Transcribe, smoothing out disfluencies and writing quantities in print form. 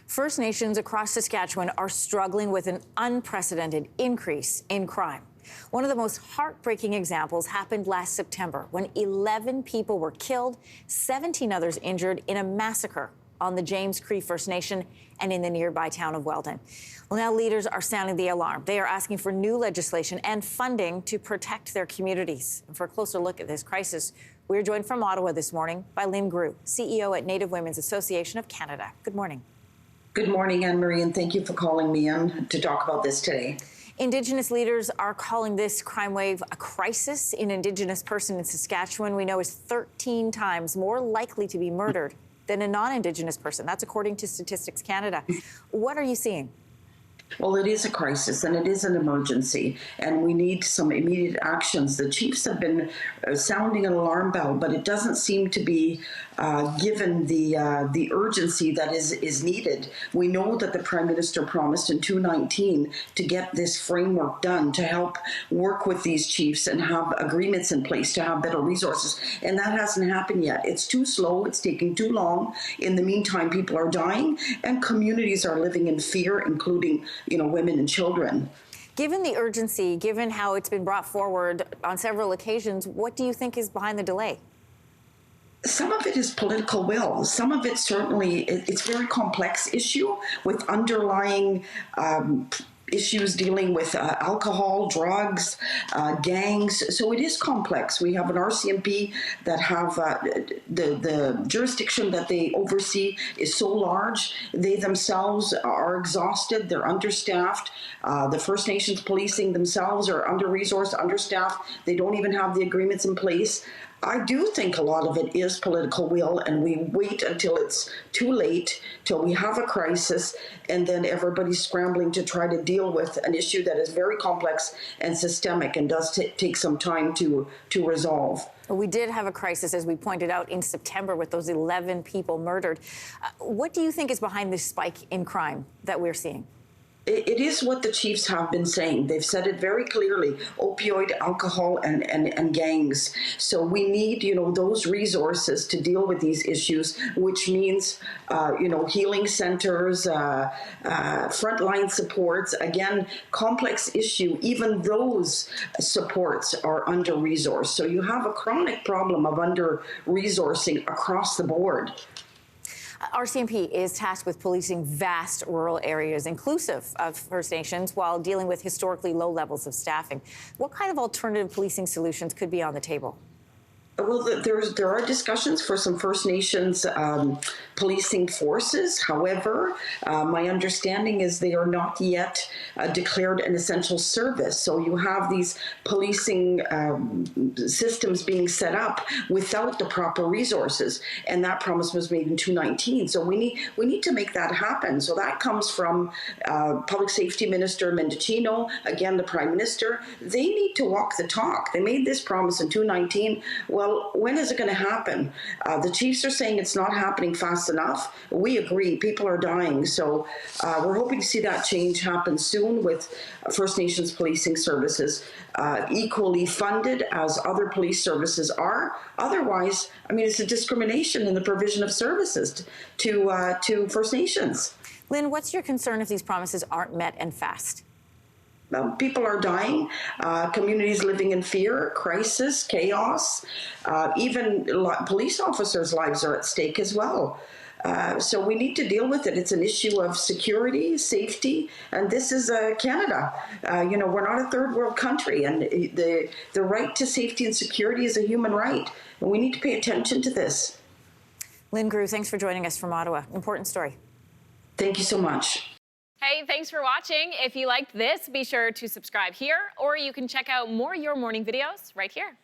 First Nations across Saskatchewan are struggling with an unprecedented increase in crime. One of the most heartbreaking examples happened last September when 11 people were killed, 17 others injured in a massacre on the James Cree First Nation and in the nearby town of Weldon. Well, now leaders are sounding the alarm. They are asking for new legislation and funding to protect their communities. And for a closer look at this crisis, we're joined from Ottawa this morning by Lynn Grew, CEO at Native Women's Association of Canada. Good morning. Good morning, Anne-Marie, and thank you for calling me in to talk about this today. Indigenous leaders are calling this crime wave a crisis. An Indigenous person in Saskatchewan we know is 13 times more likely to be murdered than a non-Indigenous person. That's according to Statistics Canada. What are you seeing? Well, it is a crisis and it is an emergency, and we need some immediate actions. The chiefs have been sounding an alarm bell, but it doesn't seem to be given the urgency that is needed. We know that the Prime Minister promised in 2019 to get this framework done to help work with these chiefs and have agreements in place to have better resources, and that hasn't happened yet. It's too slow. It's taking too long. In the meantime, people are dying and communities are living in fear, including women and children. Given the urgency, given how it's been brought forward on several occasions, what do you think is behind the delay? Some of it is political will. Some of it certainly, it's a very complex issue with underlying issues dealing with alcohol, drugs, gangs. So it is complex. We have an RCMP that have the jurisdiction that they oversee is so large. They themselves are exhausted. They're understaffed. The First Nations policing themselves are under-resourced, understaffed. They don't even have the agreements in place. I do think a lot of it is political will, and we wait until it's too late, till we have a crisis, and then everybody's scrambling to try to deal with an issue that is very complex and systemic and does take some time to resolve. We did have a crisis, as we pointed out, in September with those 11 people murdered. What do you think is behind this spike in crime that we're seeing? It is what the chiefs have been saying. They've said it very clearly: opioid, alcohol, and gangs. So we need, those resources to deal with these issues, which means, healing centers, frontline supports. Again, complex issue. Even those supports are under-resourced. So you have a chronic problem of under-resourcing across the board. RCMP is tasked with policing vast rural areas, inclusive of First Nations, while dealing with historically low levels of staffing. What kind of alternative policing solutions could be on the table? Well, there are discussions for some First Nations policing forces. However, my understanding is they are not yet declared an essential service. So you have these policing systems being set up without the proper resources, and that promise was made in 2019. So we need to make that happen. So that comes from Public Safety Minister Mendicino, again the Prime Minister. They need to walk the talk. They made this promise in 2019. Well, when is it going to happen? The chiefs are saying it's not happening fast enough. We agree. People are dying. So we're hoping to see that change happen soon with First Nations policing services equally funded as other police services are. Otherwise, it's a discrimination in the provision of services to First Nations. Lynn, what's your concern if these promises aren't met and fast? People are dying, communities living in fear, crisis, chaos. Even police officers' lives are at stake as well. So we need to deal with it. It's an issue of security, safety, and this is Canada. We're not a third world country, and the right to safety and security is a human right, and we need to pay attention to this. Lynn Grew, thanks for joining us from Ottawa. Important story. Thank you so much. Hey, thanks for watching. If you liked this, be sure to subscribe here, or you can check out more Your Morning videos right here.